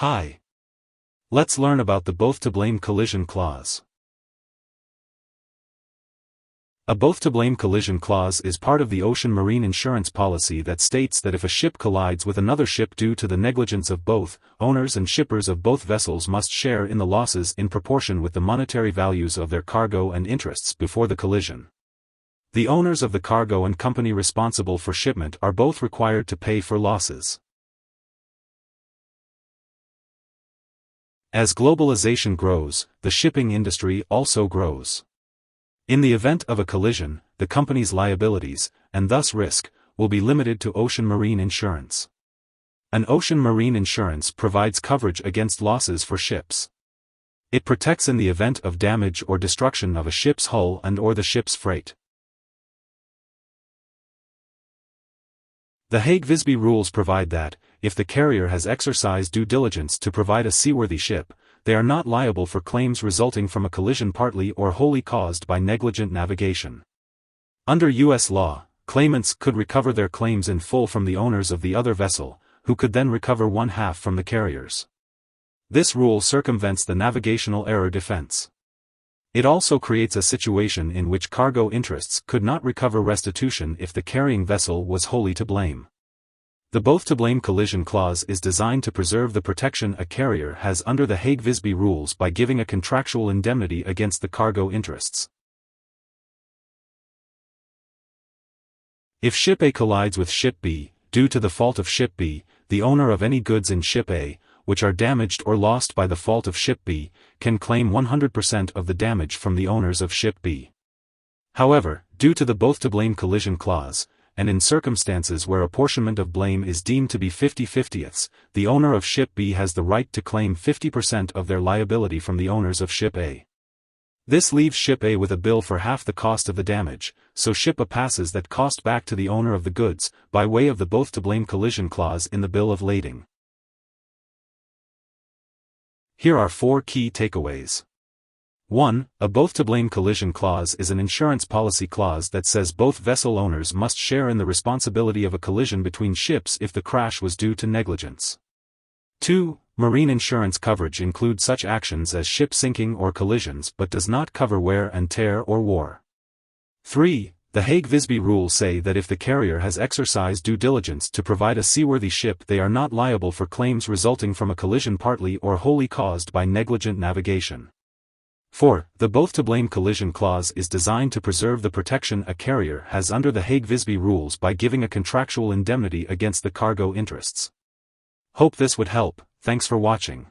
Hi. Let's learn about the both-to-blame collision clause. A both-to-blame collision clause is part of the ocean marine insurance policy that states that if a ship collides with another ship due to the negligence of both, owners and shippers of both vessels must share in the losses in proportion with the monetary values of their cargo and interests before the collision. The owners of the cargo and company responsible for shipment are both required to pay for losses. As globalization grows, the shipping industry also grows. In the event of a collision, the company's liabilities, and thus risk, will be limited to ocean marine insurance. An ocean marine insurance provides coverage against losses for ships. It protects in the event of damage or destruction of a ship's hull and/or the ship's freight. The Hague-Visby rules provide that, if the carrier has exercised due diligence to provide a seaworthy ship, they are not liable for claims resulting from a collision partly or wholly caused by negligent navigation. Under U.S. law, claimants could recover their claims in full from the owners of the other vessel, who could then recover one-half from the carriers. This rule circumvents the navigational error defense. It also creates a situation in which cargo interests could not recover restitution if the carrying vessel was wholly to blame. The both-to-blame collision clause is designed to preserve the protection a carrier has under the Hague-Visby rules by giving a contractual indemnity against the cargo interests. If Ship A collides with Ship B, due to the fault of Ship B, the owner of any goods in Ship A, which are damaged or lost by the fault of Ship B, can claim 100% of the damage from the owners of Ship B. However, due to the both-to-blame collision clause, and in circumstances where apportionment of blame is deemed to be 50/50, the owner of Ship B has the right to claim 50% of their liability from the owners of Ship A. This leaves Ship A with a bill for half the cost of the damage, so Ship A passes that cost back to the owner of the goods, by way of the both-to-blame collision clause in the bill of lading. Here are 4 key takeaways. 1. A both-to-blame collision clause is an insurance policy clause that says both vessel owners must share in the responsibility of a collision between ships if the crash was due to negligence. 2. Marine insurance coverage includes such actions as ship sinking or collisions but does not cover wear and tear or war. 3. The Hague-Visby rules say that if the carrier has exercised due diligence to provide a seaworthy ship, they are not liable for claims resulting from a collision partly or wholly caused by negligent navigation. 4. The both-to-blame collision clause is designed to preserve the protection a carrier has under the Hague-Visby rules by giving a contractual indemnity against the cargo interests. Hope this would help. Thanks for watching.